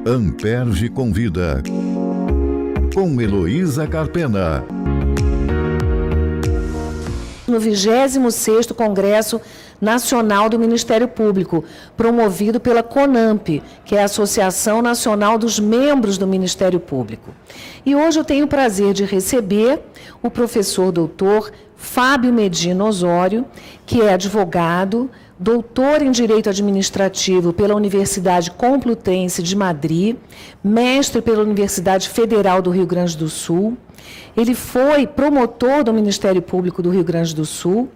Amperge Convida, com Heloísa Carpena. No 26º Congresso Nacional do Ministério Público, promovido pela CONAMP, que é a Associação Nacional dos Membros do Ministério Público. E hoje eu tenho o prazer de receber o professor doutor Fábio Medina Osório, que é advogado, doutor em Direito Administrativo pela Universidade Complutense de Madrid, mestre pela Universidade Federal do Rio Grande do Sul. Ele foi promotor do Ministério Público do Rio Grande do Sul,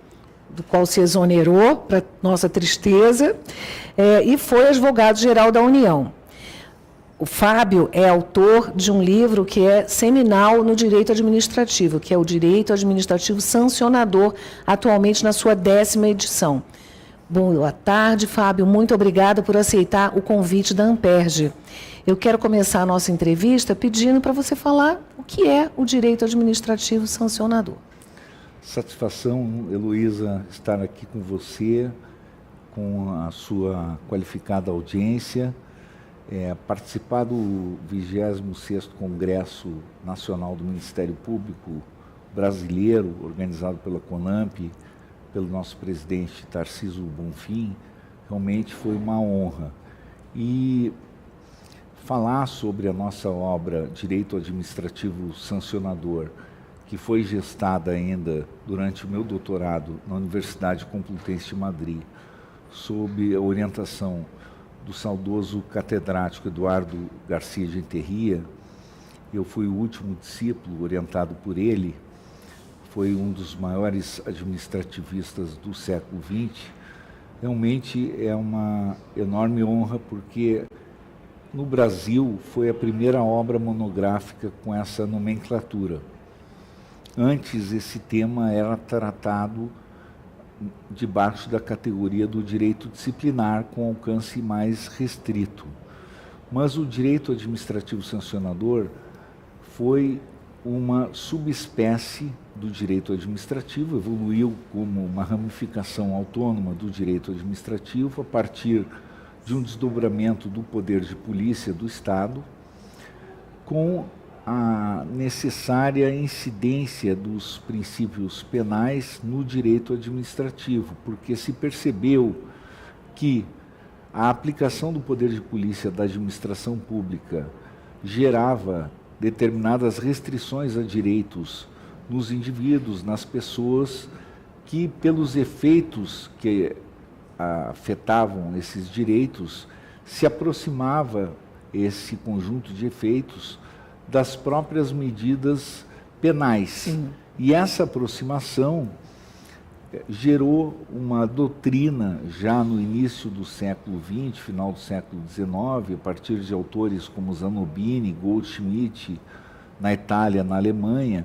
do qual se exonerou, para nossa tristeza, e foi advogado-geral da União. O Fábio é autor de um livro que é seminal no direito administrativo, que é o Direito Administrativo Sancionador, atualmente na sua 10ª edição. Boa tarde, Fábio. Muito obrigada por aceitar o convite da Amperge. Eu quero começar a nossa entrevista pedindo para você falar o que é o direito administrativo sancionador. Satisfação, Heloísa, estar aqui com você, com a sua qualificada audiência, participar do 26º Congresso Nacional do Ministério Público Brasileiro, organizado pela CONAMP, pelo nosso presidente Tarcísio Bonfim, realmente foi uma honra. E falar sobre a nossa obra Direito Administrativo Sancionador, que foi gestada ainda durante o meu doutorado na Universidade Complutense de Madrid, sob a orientação do saudoso catedrático Eduardo Garcia de Enterria. Eu fui o último discípulo orientado por ele, foi um dos maiores administrativistas do século XX. Realmente é uma enorme honra, porque no Brasil foi a primeira obra monográfica com essa nomenclatura. Antes, esse tema era tratado debaixo da categoria do direito disciplinar, com alcance mais restrito. Mas o direito administrativo sancionador foi uma subespécie do direito administrativo, evoluiu como uma ramificação autônoma do direito administrativo a partir de um desdobramento do poder de polícia do Estado, com a necessária incidência dos princípios penais no direito administrativo, porque se percebeu que a aplicação do poder de polícia da administração pública gerava determinadas restrições a direitos nos indivíduos, nas pessoas, que pelos efeitos que afetavam esses direitos, se aproximava esse conjunto de efeitos das próprias medidas penais. Sim. E essa aproximação gerou uma doutrina já no início do século XX, final do século XIX, a partir de autores como Zanobini, Goldschmidt, na Itália, na Alemanha,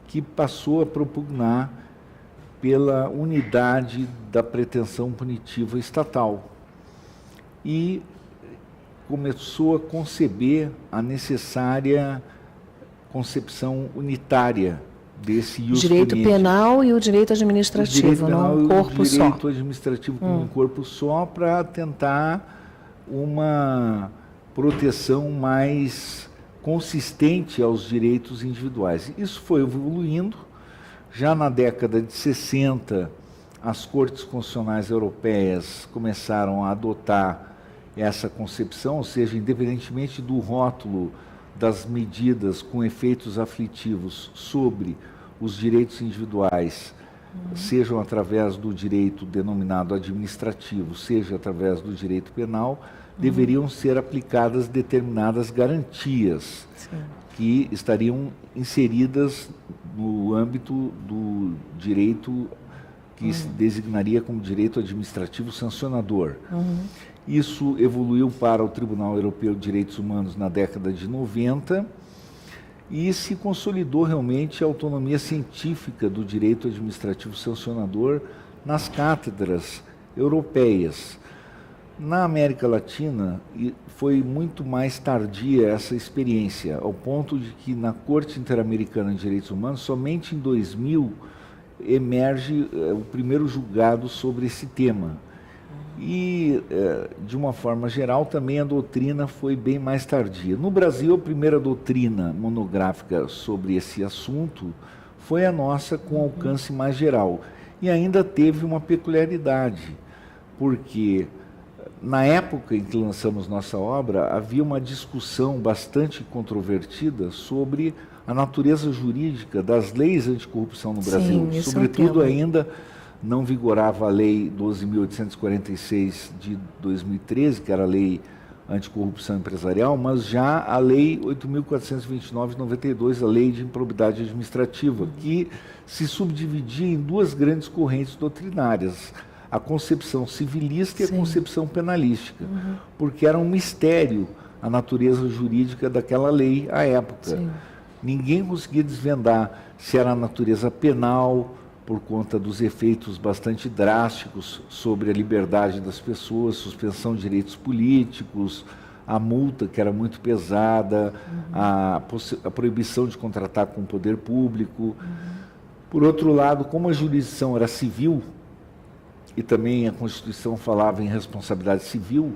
que passou a propugnar pela unidade da pretensão punitiva estatal e começou a conceber a necessária concepção unitária desse ius direito puniente. Penal e o direito administrativo, o direito penal não um corpo só. O direito administrativo como um corpo só, para tentar uma proteção mais consistente aos direitos individuais. Isso foi evoluindo. Já na década de 60, as cortes constitucionais europeias começaram a adotar essa concepção, ou seja, independentemente do rótulo das medidas com efeitos aflitivos sobre os direitos individuais, sejam através do direito denominado administrativo, seja através do direito penal, deveriam ser aplicadas determinadas garantias. Sim. Que estariam inseridas no âmbito do direito que se designaria como direito administrativo sancionador. Isso evoluiu para o Tribunal Europeu de Direitos Humanos na década de 90 e se consolidou realmente a autonomia científica do direito administrativo sancionador nas cátedras europeias. Na América Latina, foi muito mais tardia essa experiência, ao ponto de que na Corte Interamericana de Direitos Humanos, somente em 2000, emerge o primeiro julgado sobre esse tema. E, de uma forma geral, também a doutrina foi bem mais tardia. No Brasil, a primeira doutrina monográfica sobre esse assunto foi a nossa, com alcance mais geral. E ainda teve uma peculiaridade, porque na época em que lançamos nossa obra, havia uma discussão bastante controvertida sobre a natureza jurídica das leis anticorrupção no Brasil. Sim, sobretudo ainda não vigorava a Lei 12.846 de 2013, que era a Lei Anticorrupção Empresarial, mas já a Lei 8.429 de 92, a Lei de Improbidade Administrativa, que se subdividia em duas grandes correntes doutrinárias, a concepção civilista e a concepção penalística, porque era um mistério a natureza jurídica daquela lei à época. Sim. Ninguém conseguia desvendar se era a natureza penal, por conta dos efeitos bastante drásticos sobre a liberdade das pessoas, suspensão de direitos políticos, a multa que era muito pesada, a proibição de contratar com o poder público. Por outro lado, como a jurisdição era civil, e também a Constituição falava em responsabilidade civil,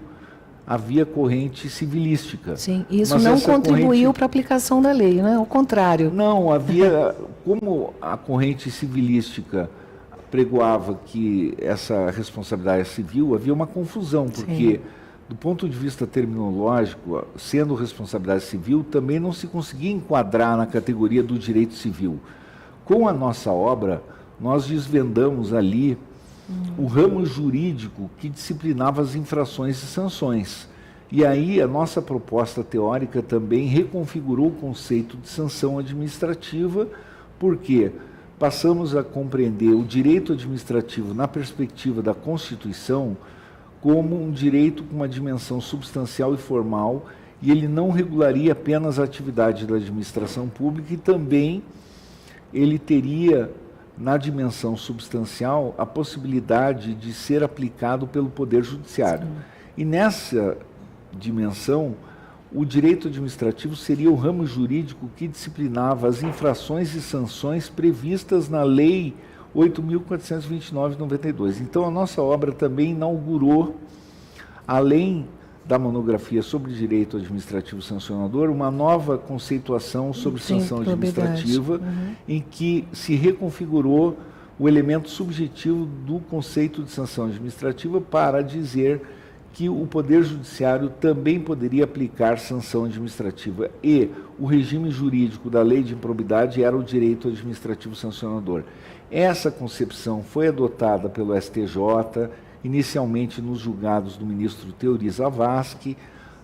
havia corrente civilística. Sim, isso não contribuiu para a aplicação da lei, né? Ao contrário. Não, havia, como a corrente civilística pregoava que essa responsabilidade civil, havia uma confusão, porque, do ponto de vista terminológico, sendo responsabilidade civil, também não se conseguia enquadrar na categoria do direito civil. Com a nossa obra, nós desvendamos ali o ramo jurídico que disciplinava as infrações e sanções. E aí a nossa proposta teórica também reconfigurou o conceito de sanção administrativa, porque passamos a compreender o direito administrativo na perspectiva da Constituição como um direito com uma dimensão substancial e formal, e ele não regularia apenas a atividade da administração pública, e também ele teria na dimensão substancial a possibilidade de ser aplicado pelo Poder Judiciário. E nessa dimensão, o direito administrativo seria o ramo jurídico que disciplinava as infrações e sanções previstas na Lei 8.429 de 92. Então, a nossa obra também inaugurou, além da monografia sobre direito administrativo sancionador, uma nova conceituação sobre sanção administrativa, em que se reconfigurou o elemento subjetivo do conceito de sanção administrativa para dizer que o Poder Judiciário também poderia aplicar sanção administrativa, e o regime jurídico da lei de improbidade era o direito administrativo sancionador. Essa concepção foi adotada pelo STJ, inicialmente nos julgados do ministro Teori Zavascki,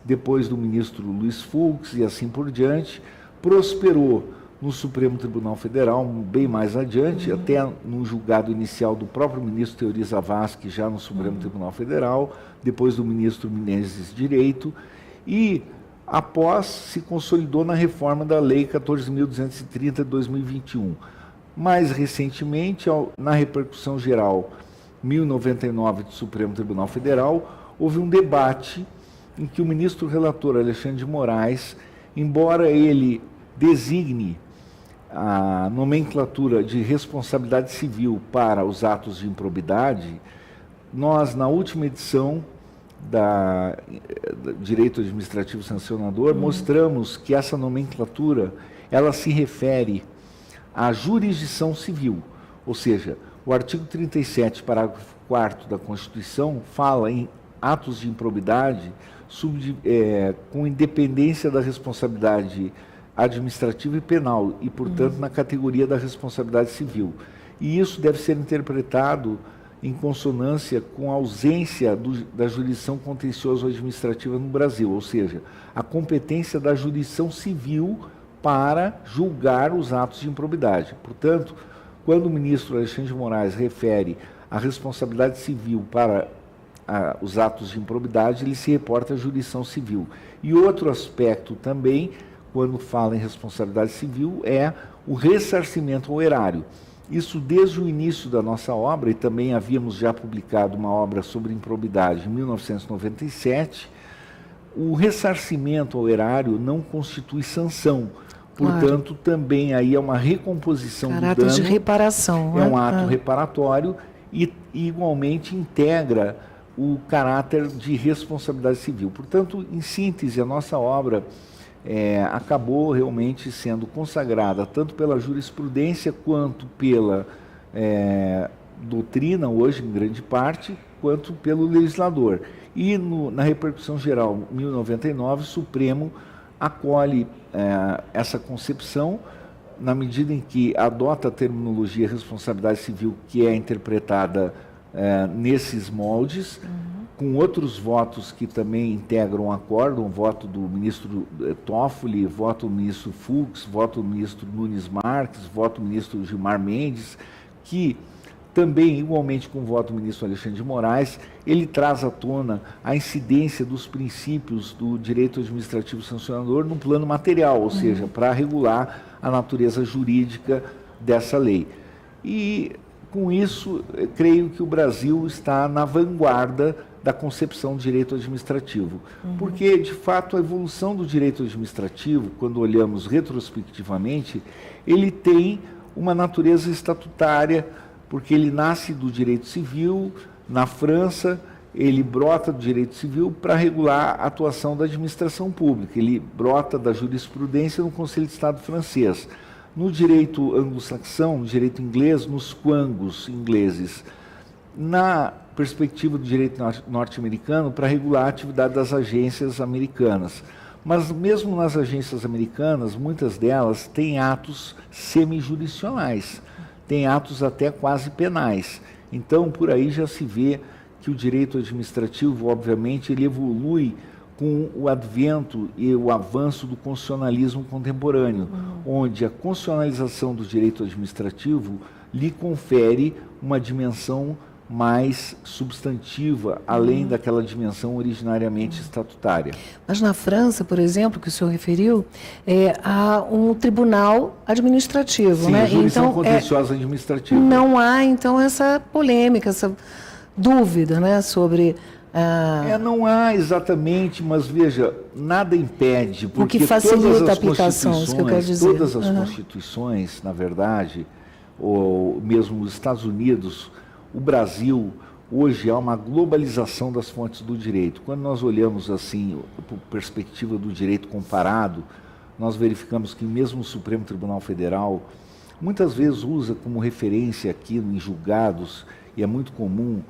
depois do ministro Luiz Fux e assim por diante, prosperou no Supremo Tribunal Federal, bem mais adiante, até no julgado inicial do próprio ministro Teori Zavascki, já no Supremo Tribunal Federal, depois do ministro Menezes Direito, e após se consolidou na reforma da Lei 14.230 de 2021. Mais recentemente, na repercussão geral 1099 do Supremo Tribunal Federal, houve um debate em que o ministro relator Alexandre de Moraes, embora ele designe a nomenclatura de responsabilidade civil para os atos de improbidade, nós, na última edição da Direito Administrativo Sancionador, mostramos que essa nomenclatura, ela se refere à jurisdição civil, ou seja, o artigo 37, parágrafo 4º da Constituição, fala em atos de improbidade com independência da responsabilidade administrativa e penal, e, portanto, na categoria da responsabilidade civil. E isso deve ser interpretado em consonância com a ausência da jurisdição contencioso-administrativa no Brasil, ou seja, a competência da jurisdição civil para julgar os atos de improbidade. Portanto, quando o ministro Alexandre de Moraes refere a responsabilidade civil para os atos de improbidade, ele se reporta à jurisdição civil. E outro aspecto também, quando fala em responsabilidade civil, é o ressarcimento ao erário. Isso desde o início da nossa obra, e também havíamos já publicado uma obra sobre improbidade em 1997, o ressarcimento ao erário não constitui sanção. Portanto, também aí é uma recomposição do dano. De reparação. É um ato reparatório e igualmente integra o caráter de responsabilidade civil. Portanto, em síntese, a nossa obra acabou realmente sendo consagrada tanto pela jurisprudência quanto pela doutrina, hoje em grande parte, quanto pelo legislador. E na repercussão geral, 1099, o Supremo acolhe essa concepção na medida em que adota a terminologia responsabilidade civil que é interpretada nesses moldes, com outros votos que também integram o acordo, um voto do ministro Toffoli, voto do ministro Fux, voto do ministro Nunes Marques, voto do ministro Gilmar Mendes, que também, igualmente com o voto do ministro Alexandre de Moraes, ele traz à tona a incidência dos princípios do direito administrativo sancionador no plano material, ou seja, para regular a natureza jurídica dessa lei. E, com isso, creio que o Brasil está na vanguarda da concepção do direito administrativo. Porque, de fato, a evolução do direito administrativo, quando olhamos retrospectivamente, ele tem uma natureza estatutária, porque ele nasce do direito civil. Na França, ele brota do direito civil para regular a atuação da administração pública. Ele brota da jurisprudência no Conselho de Estado francês. No direito anglo-saxão, no direito inglês, nos quangos ingleses. Na perspectiva do direito norte-americano, para regular a atividade das agências americanas. Mas mesmo nas agências americanas, muitas delas têm atos semi-jurisdicionais, têm atos até quase penais. Então, por aí já se vê que o direito administrativo, obviamente, ele evolui com o advento e o avanço do constitucionalismo contemporâneo, onde a constitucionalização do direito administrativo lhe confere uma dimensão mais substantiva, além daquela dimensão originariamente estatutária. Mas na França, por exemplo, que o senhor referiu, há um tribunal administrativo, Sim, né? jurisdição Então, contenciosa administrativa. não há, então, essa polêmica, essa dúvida, né, sobre... Não há exatamente, mas veja, nada impede, porque que facilita todas as a aplicação, isso que eu quero dizer. Todas as constituições, na verdade, ou mesmo os Estados Unidos, o Brasil, hoje há uma globalização das fontes do direito. Quando nós olhamos assim, por perspectiva do direito comparado, nós verificamos que mesmo o Supremo Tribunal Federal muitas vezes usa como referência aqui em julgados, e é muito comum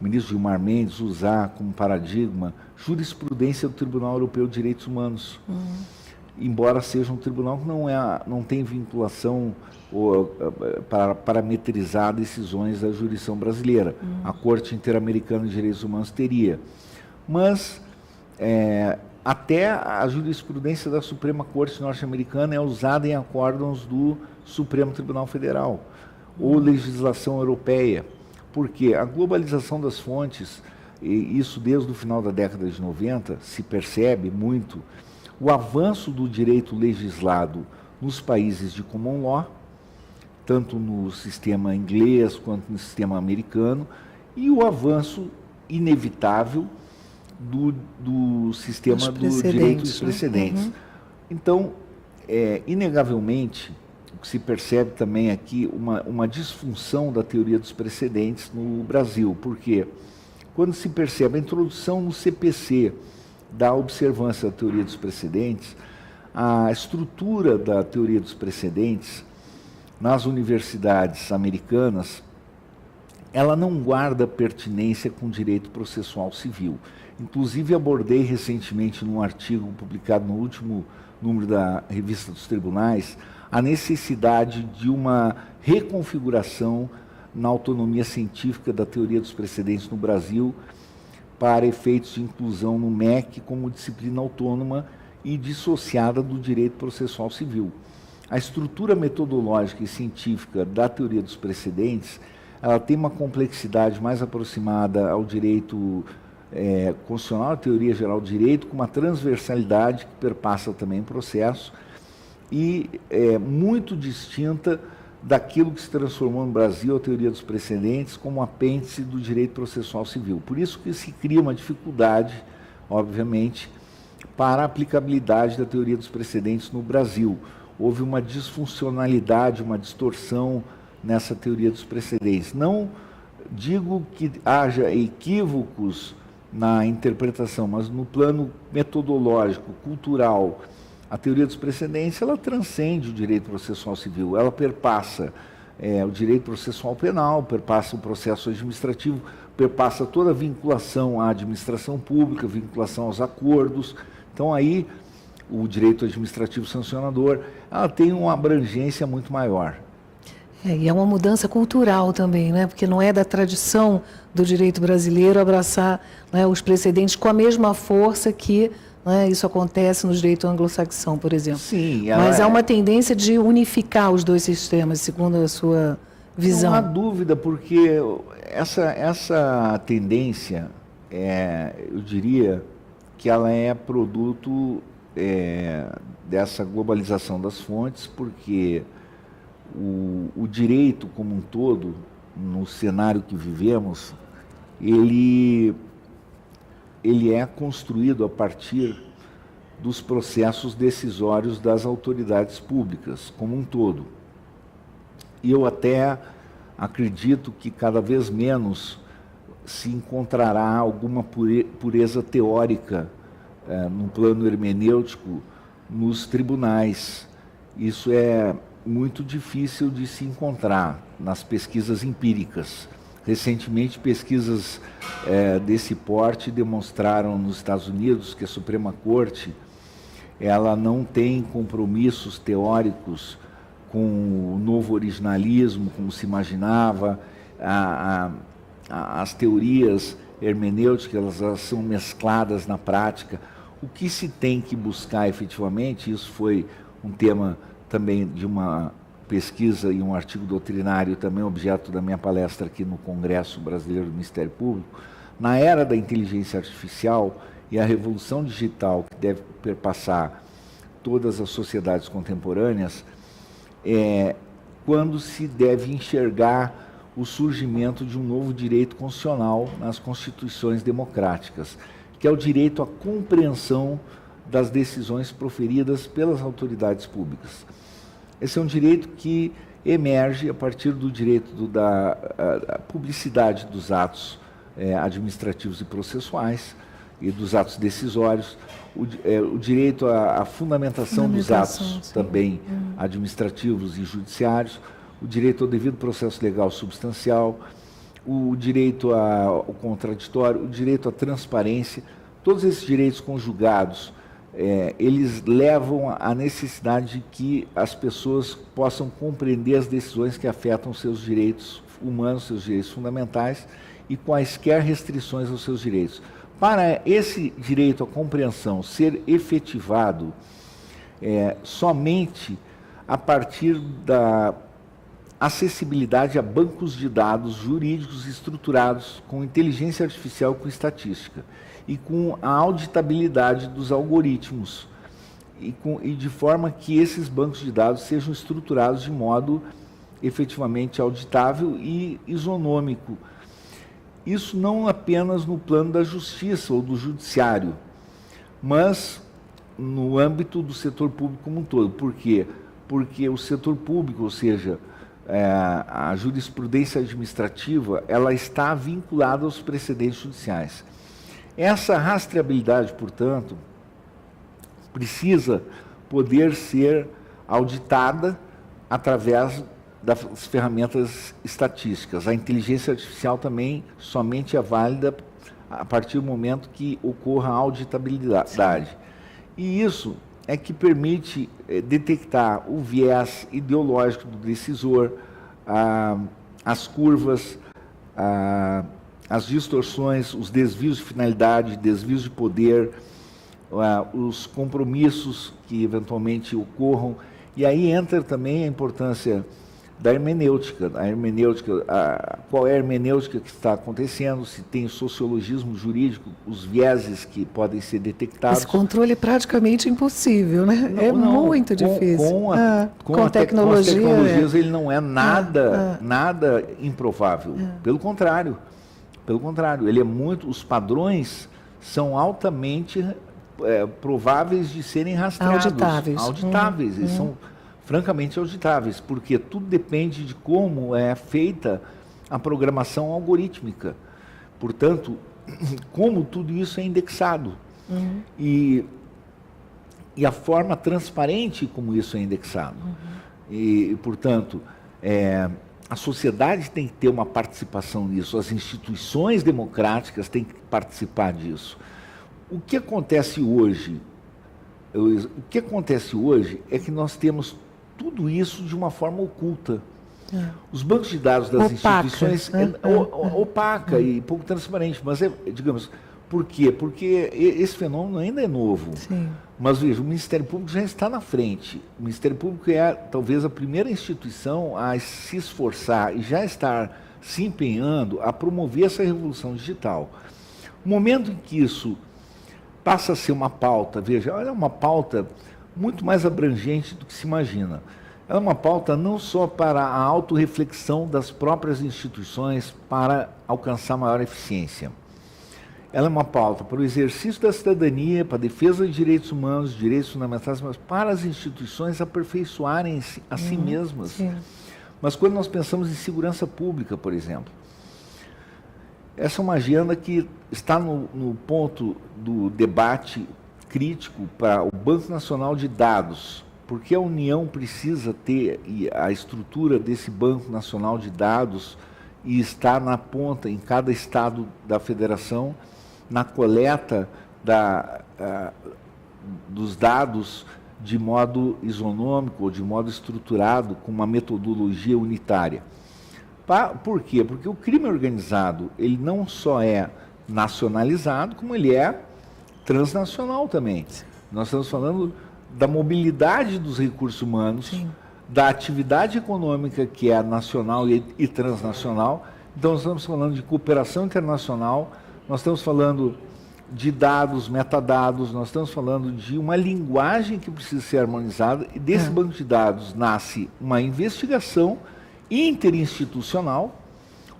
o ministro Gilmar Mendes usar como paradigma jurisprudência do Tribunal Europeu de Direitos Humanos. Embora seja um tribunal que não tem vinculação para parametrizar decisões da jurisdição brasileira. A Corte Interamericana de Direitos Humanos teria. Mas até a jurisprudência da Suprema Corte norte-americana é usada em acórdãos do Supremo Tribunal Federal ou legislação europeia. Porque a globalização das fontes, e isso desde o final da década de 90, se percebe muito, o avanço do direito legislado nos países de common law, tanto no sistema inglês quanto no sistema americano, e o avanço inevitável do sistema do direito dos precedentes. Então, inegavelmente, o que se percebe também aqui, uma disfunção da teoria dos precedentes no Brasil, porque quando se percebe a introdução no CPC da observância da teoria dos precedentes, a estrutura da teoria dos precedentes nas universidades americanas, ela não guarda pertinência com o direito processual civil. Inclusive, abordei recentemente num artigo publicado no último número da Revista dos Tribunais, a necessidade de uma reconfiguração na autonomia científica da teoria dos precedentes no Brasil para efeitos de inclusão no MEC como disciplina autônoma e dissociada do direito processual civil. A estrutura metodológica e científica da teoria dos precedentes, ela tem uma complexidade mais aproximada ao direito constitucional, à teoria geral do direito, com uma transversalidade que perpassa também o processo, e muito distinta daquilo que se transformou no Brasil, a teoria dos precedentes, como apêndice do direito processual civil. Por isso que se cria uma dificuldade, obviamente, para a aplicabilidade da teoria dos precedentes no Brasil. Houve uma disfuncionalidade, uma distorção nessa teoria dos precedentes. Não digo que haja equívocos na interpretação, mas no plano metodológico, cultural, a teoria dos precedentes, ela transcende o direito processual civil, ela perpassa o direito processual penal, perpassa o processo administrativo, perpassa toda a vinculação à administração pública, vinculação aos acordos. Então, aí, o direito administrativo sancionador, ela tem uma abrangência muito maior. E é uma mudança cultural também, né? Porque não é da tradição do direito brasileiro abraçar, né, os precedentes com a mesma força que, né, isso acontece no direito anglo-saxão, por exemplo. Sim, mas há uma tendência de unificar os dois sistemas, segundo a sua visão. Não há dúvida, porque essa tendência, eu diria que ela é produto dessa globalização das fontes, porque o direito como um todo, no cenário que vivemos, ele é construído a partir dos processos decisórios das autoridades públicas como um todo. E eu até acredito que cada vez menos se encontrará alguma pureza teórica no plano hermenêutico nos tribunais. Isso é muito difícil de se encontrar nas pesquisas empíricas. Recentemente, pesquisas desse porte demonstraram nos Estados Unidos que a Suprema Corte ela não tem compromissos teóricos com o novo originalismo, como se imaginava. As teorias hermenêuticas elas são mescladas na prática. O que se tem que buscar efetivamente, isso foi um tema também de uma pesquisa e um artigo doutrinário, também objeto da minha palestra aqui no Congresso Brasileiro do Ministério Público, na era da inteligência artificial e a revolução digital que deve perpassar todas as sociedades contemporâneas, quando se deve enxergar o surgimento de um novo direito constitucional nas constituições democráticas, que é o direito à compreensão das decisões proferidas pelas autoridades públicas. Esse é um direito que emerge a partir do direito da publicidade dos atos administrativos e processuais e dos atos decisórios, o direito à fundamentação dos atos sim. também administrativos e judiciários, o direito ao devido processo legal substancial, o direito ao contraditório, o direito à transparência. Todos esses direitos conjugados, eles levam à necessidade de que as pessoas possam compreender as decisões que afetam seus direitos humanos, seus direitos fundamentais e quaisquer restrições aos seus direitos. Para esse direito à compreensão ser efetivado somente a partir da acessibilidade a bancos de dados jurídicos estruturados com inteligência artificial e com estatística, e com a auditabilidade dos algoritmos, e de forma que esses bancos de dados sejam estruturados de modo efetivamente auditável e isonômico. Isso não apenas no plano da justiça ou do judiciário, mas no âmbito do setor público como um todo. Por quê? Porque o setor público, ou seja, a jurisprudência administrativa, ela está vinculada aos precedentes judiciais. Essa rastreabilidade, portanto, precisa poder ser auditada através das ferramentas estatísticas. A inteligência artificial também somente é válida a partir do momento que ocorra a auditabilidade. E isso é que permite detectar o viés ideológico do decisor, as curvas, as distorções, os desvios de finalidade, desvios de poder, os compromissos que eventualmente ocorram. E aí entra também a importância da hermenêutica. Qual é a hermenêutica que está acontecendo, se tem sociologismo jurídico, os vieses que podem ser detectados. Esse controle é praticamente impossível, né? Muito difícil. Com as tecnologias ele não é nada improvável. Pelo contrário, ele é muito. Os padrões são altamente prováveis de serem rastreados. Auditáveis. Eles são francamente auditáveis, porque tudo depende de como é feita a programação algorítmica. Portanto, como tudo isso é indexado. E a forma transparente como isso é indexado. E, portanto, a sociedade tem que ter uma participação nisso, as instituições democráticas têm que participar disso. O que acontece hoje? O que acontece hoje é que nós temos tudo isso de uma forma oculta. Os bancos de dados das instituições opaca e pouco transparente, mas digamos, por quê? Porque esse fenômeno ainda é novo. Sim. Mas veja, o Ministério Público já está na frente. O Ministério Público é talvez a primeira instituição a se esforçar e já estar se empenhando a promover essa revolução digital. O momento em que isso passa a ser uma pauta, veja, ela é uma pauta muito mais abrangente do que se imagina. Ela é uma pauta não só para a autorreflexão das próprias instituições para alcançar maior eficiência. Ela é uma pauta para o exercício da cidadania, para a defesa de direitos humanos, direitos fundamentais, mas para as instituições aperfeiçoarem a si mesmas. Sim. Mas quando nós pensamos em segurança pública, por exemplo, essa é uma agenda que está no ponto do debate crítico para o Banco Nacional de Dados, porque a União precisa ter a estrutura desse Banco Nacional de Dados e estar na ponta, em cada estado da federação, na coleta dos dados de modo isonômico ou de modo estruturado, com uma metodologia unitária. Por quê? Porque o crime organizado, ele não só é nacionalizado, como ele é transnacional também. Nós estamos falando da mobilidade dos recursos humanos, da atividade econômica que é nacional e transnacional. Então, nós estamos falando de cooperação internacional, nós estamos falando de dados, metadados, nós estamos falando de uma linguagem que precisa ser harmonizada, e desse banco de dados nasce uma investigação interinstitucional,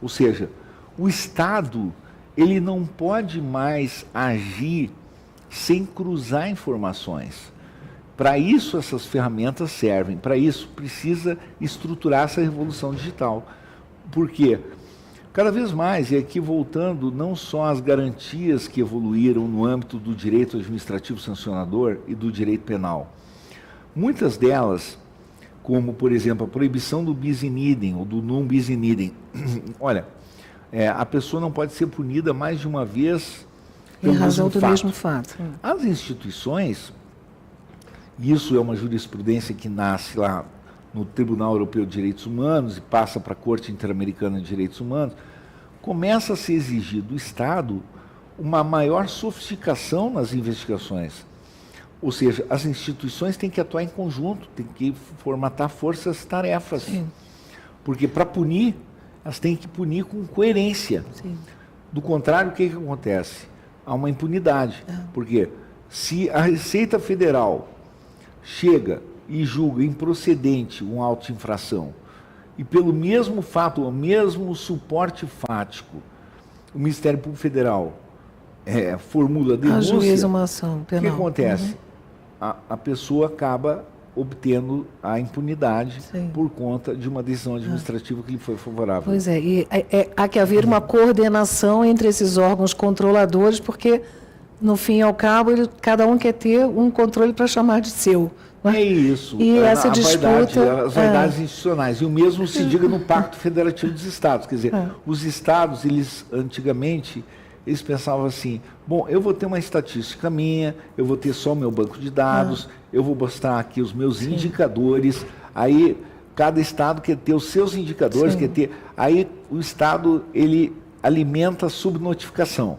ou seja, o Estado ele não pode mais agir sem cruzar informações. Para isso essas ferramentas servem, para isso precisa estruturar essa revolução digital. Por quê? Cada vez mais, e aqui voltando não só às garantias que evoluíram no âmbito do direito administrativo sancionador e do direito penal, muitas delas, como por exemplo a proibição do bis in idem ou do non bis in idem, olha, a pessoa não pode ser punida mais de uma vez em razão do mesmo fato. As instituições, isso é uma jurisprudência que nasce lá no Tribunal Europeu de Direitos Humanos e passa para a Corte Interamericana de Direitos Humanos, começa a se exigir do Estado uma maior sofisticação nas investigações. Ou seja, as instituições têm que atuar em conjunto, têm que formatar forças-tarefas. Porque para punir, elas têm que punir com coerência. Do contrário, o que acontece? Há uma impunidade. Porque se a Receita Federal chega e julga improcedente um auto de infração, e pelo mesmo fato, o mesmo suporte fático, o Ministério Público Federal formula denúncia, ajuiza uma ação penal. O que acontece? A pessoa acaba obtendo a impunidade por conta de uma decisão administrativa que lhe foi favorável. Pois é, e há que haver uma coordenação entre esses órgãos controladores, porque, no fim e ao cabo, cada um quer ter um controle para chamar de seu. É isso. E essa disputa... As vaidades institucionais. E o mesmo se diga no Pacto Federativo dos Estados. Quer dizer, os Estados, eles antigamente, eles pensavam assim, bom, eu vou ter uma estatística minha, eu vou ter só o meu banco de dados, eu vou mostrar aqui os meus indicadores, aí cada Estado quer ter os seus indicadores, quer ter... Aí o Estado, ele alimenta a subnotificação,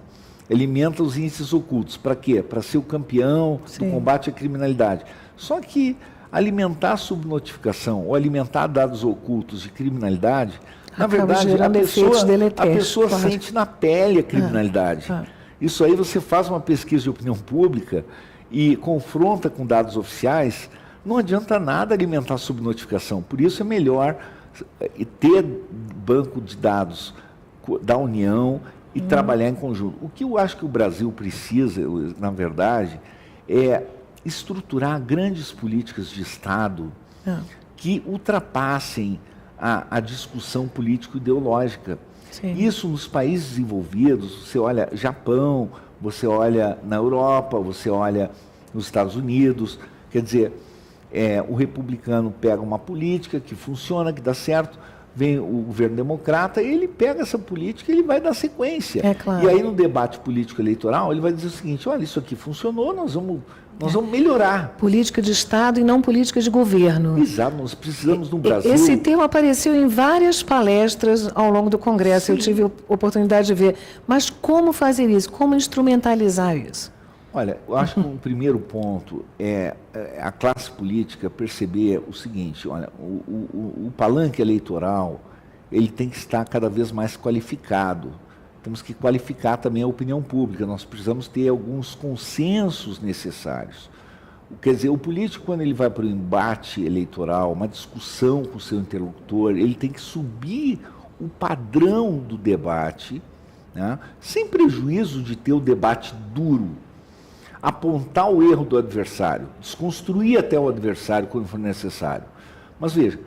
alimenta os índices ocultos. Para quê? Para ser o campeão do combate à criminalidade. Só que alimentar subnotificação ou alimentar dados ocultos de criminalidade, na verdade, a pessoa sente na pele a criminalidade. Isso aí você faz uma pesquisa de opinião pública e confronta com dados oficiais, não adianta nada alimentar subnotificação. Por isso é melhor ter banco de dados da União e trabalhar em conjunto. O que eu acho que o Brasil precisa, na verdade, é estruturar grandes políticas de Estado que ultrapassem a discussão político-ideológica. Sim. Isso nos países desenvolvidos, você olha Japão, você olha na Europa, você olha nos Estados Unidos, quer dizer, o republicano pega uma política que funciona, que dá certo, vem o governo democrata, ele pega essa política e ele vai dar sequência. É claro. E aí no debate político eleitoral, ele vai dizer o seguinte, olha, isso aqui funcionou, nós vamos melhorar. Política de Estado e não política de governo. Exato, nós precisamos no Brasil... Esse tema apareceu em várias palestras ao longo do Congresso, sim. Eu tive a oportunidade de ver. Mas como fazer isso? Como instrumentalizar isso? Olha, eu acho que um primeiro ponto é a classe política perceber o seguinte, olha, o palanque eleitoral, ele tem que estar cada vez mais qualificado. Temos que qualificar também a opinião pública, nós precisamos ter alguns consensos necessários. Quer dizer, o político, quando ele vai para o embate eleitoral, uma discussão com o seu interlocutor, ele tem que subir o padrão do debate, né, sem prejuízo de ter o debate duro, apontar o erro do adversário, desconstruir até o adversário quando for necessário. Mas veja,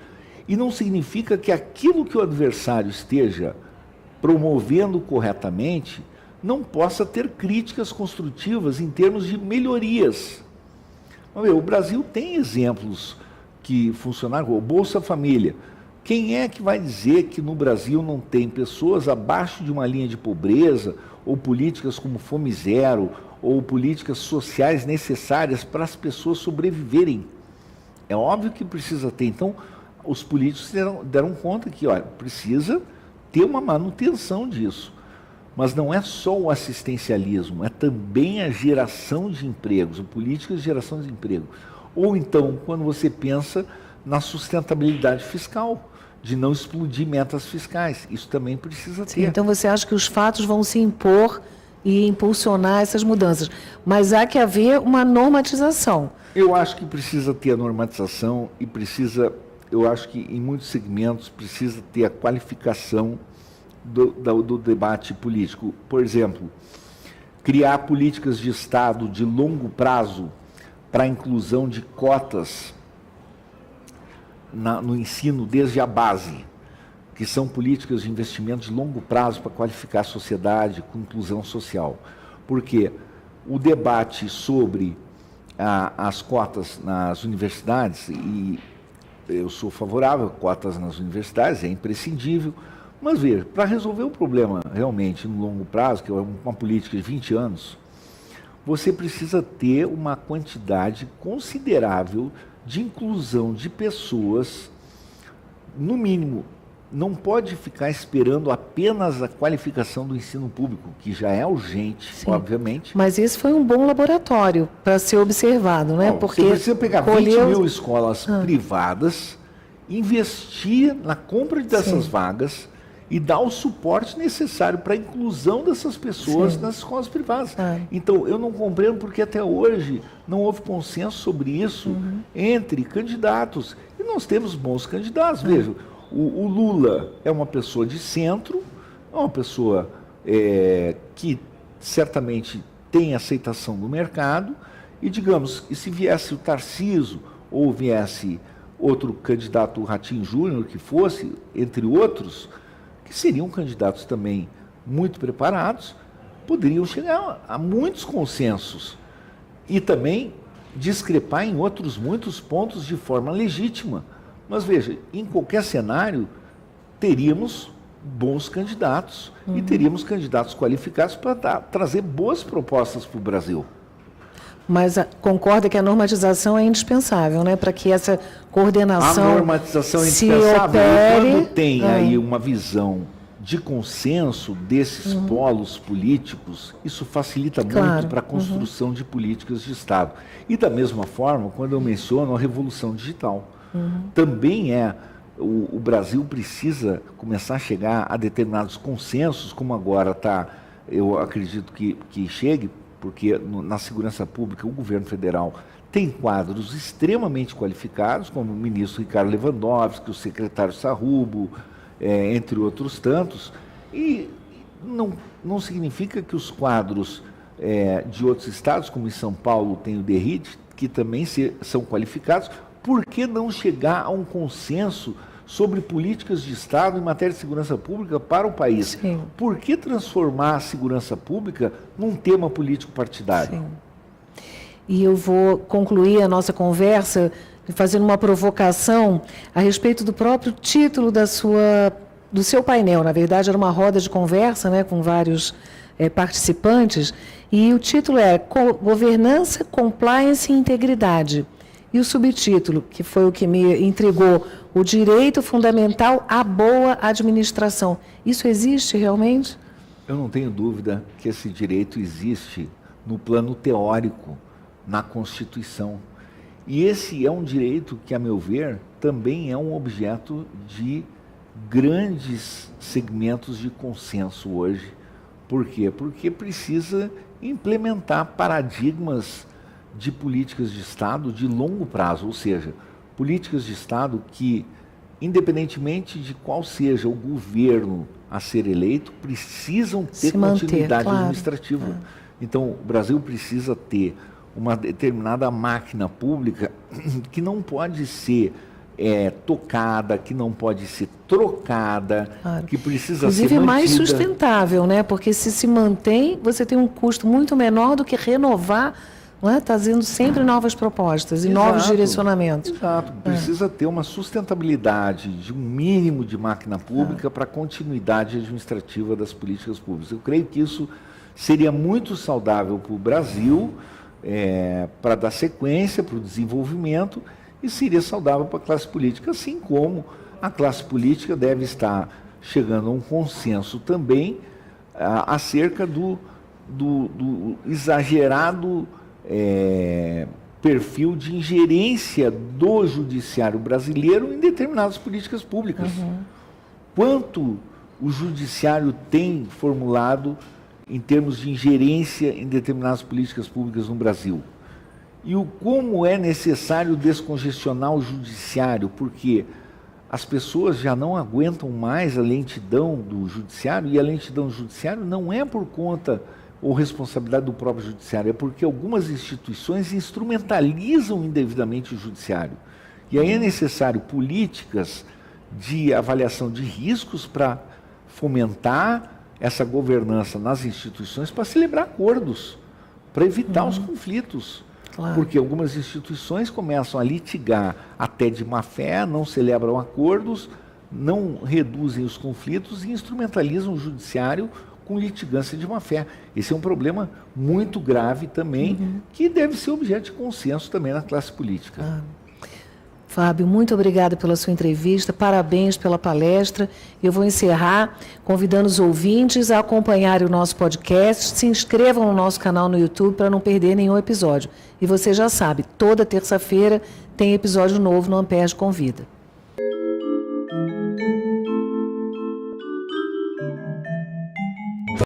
e não significa que aquilo que o adversário esteja promovendo corretamente, não possa ter críticas construtivas em termos de melhorias. O Brasil tem exemplos que funcionaram, o Bolsa Família. Quem é que vai dizer que no Brasil não tem pessoas abaixo de uma linha de pobreza, ou políticas como Fome Zero, ou políticas sociais necessárias para as pessoas sobreviverem? É óbvio que precisa ter. Então, os políticos deram conta que, olha, precisa ter uma manutenção disso. Mas não é só o assistencialismo, é também a geração de empregos, a política de geração de emprego. Ou então, quando você pensa na sustentabilidade fiscal, de não explodir metas fiscais, isso também precisa ter. Sim, então você acha que os fatos vão se impor e impulsionar essas mudanças, mas há que haver uma normatização. Eu acho que precisa ter a normatização e precisa... Eu acho que em muitos segmentos precisa ter a qualificação do debate político. Por exemplo, criar políticas de Estado de longo prazo para a inclusão de cotas no ensino desde a base, que são políticas de investimento de longo prazo para qualificar a sociedade com inclusão social. Porque o debate sobre as cotas nas universidades, e eu sou favorável a cotas nas universidades, é imprescindível, mas veja, para resolver o problema realmente no longo prazo, que é uma política de 20 anos, você precisa ter uma quantidade considerável de inclusão de pessoas, no mínimo. Não pode ficar esperando apenas a qualificação do ensino público, que já é urgente, sim, obviamente. Mas esse foi um bom laboratório para ser observado, não é? Porque você precisa pegar 20 mil escolas privadas, investir na compra dessas, sim, vagas e dar o suporte necessário para a inclusão dessas pessoas, sim, nas escolas privadas. Então, eu não compreendo porque até hoje não houve consenso sobre isso, uhum, entre candidatos. E nós temos bons candidatos, veja. O Lula é uma pessoa de centro, é uma pessoa que certamente tem aceitação no mercado, e digamos, e se viesse o Tarcísio, ou viesse outro candidato, o Ratinho Júnior, que fosse, entre outros, que seriam candidatos também muito preparados, poderiam chegar a muitos consensos, e também discrepar em outros muitos pontos de forma legítima. Mas veja, em qualquer cenário, teríamos bons candidatos, uhum, e teríamos candidatos qualificados para trazer boas propostas para o Brasil. Mas concorda que a normatização é indispensável, né? Para que essa coordenação a normatização é indispensável. Quando tem aí uma visão de consenso desses, uhum, polos políticos, isso facilita, claro, muito para a construção, uhum, de políticas de Estado. E da mesma forma, quando eu menciono a revolução digital, uhum, também o Brasil precisa começar a chegar a determinados consensos, como agora está, eu acredito que chegue, porque na segurança pública o governo federal tem quadros extremamente qualificados, como o ministro Ricardo Lewandowski, o secretário Sarrubo, entre outros tantos, e não significa que os quadros de outros estados, como em São Paulo tem o DERIT, que também são qualificados. Por que não chegar a um consenso sobre políticas de Estado em matéria de segurança pública para o país. Sim. Por que transformar a segurança pública num tema político partidário? Sim. E eu vou concluir a nossa conversa fazendo uma provocação a respeito do próprio título do seu painel. Na verdade, era uma roda de conversa, né, com vários participantes, e o título é Governança, Compliance e Integridade. E o subtítulo, que foi o que me intrigou, o direito fundamental à boa administração. Isso existe realmente? Eu não tenho dúvida que esse direito existe no plano teórico, na Constituição. E esse é um direito que, a meu ver, também é um objeto de grandes segmentos de consenso hoje. Por quê? Porque precisa implementar paradigmas de políticas de Estado de longo prazo, ou seja, políticas de Estado que, independentemente de qual seja o governo a ser eleito, precisam ter continuidade administrativa. Então, o Brasil precisa ter uma determinada máquina pública que não pode ser tocada, que não pode ser trocada, que precisa ser mantida. Inclusive mais sustentável, né? Porque se mantém, você tem um custo muito menor do que renovar, trazendo sempre novas propostas e novos direcionamentos. Exato. Precisa ter uma sustentabilidade de um mínimo de máquina pública para a continuidade administrativa das políticas públicas. Eu creio que isso seria muito saudável para o Brasil, para dar sequência para o desenvolvimento, e seria saudável para a classe política, assim como a classe política deve estar chegando a um consenso também acerca do exagerado perfil de ingerência do judiciário brasileiro em determinadas políticas públicas. Quanto o judiciário tem formulado em termos de ingerência em determinadas políticas públicas no Brasil? E como é necessário descongestionar o judiciário, porque as pessoas já não aguentam mais a lentidão do judiciário, e a lentidão do judiciário não é por conta ou responsabilidade do próprio judiciário, é porque algumas instituições instrumentalizam indevidamente o judiciário. E aí é necessário políticas de avaliação de riscos para fomentar essa governança nas instituições, para celebrar acordos, para evitar os conflitos. Claro. Porque algumas instituições começam a litigar até de má fé, não celebram acordos, não reduzem os conflitos e instrumentalizam o judiciário com litigância de má fé. Esse é um problema muito grave também, que deve ser objeto de consenso também na classe política. Fábio, muito obrigada pela sua entrevista, parabéns pela palestra. Eu vou encerrar convidando os ouvintes a acompanharem o nosso podcast, se inscrevam no nosso canal no YouTube para não perder nenhum episódio. E você já sabe, toda terça-feira tem episódio novo no Ampere Convida.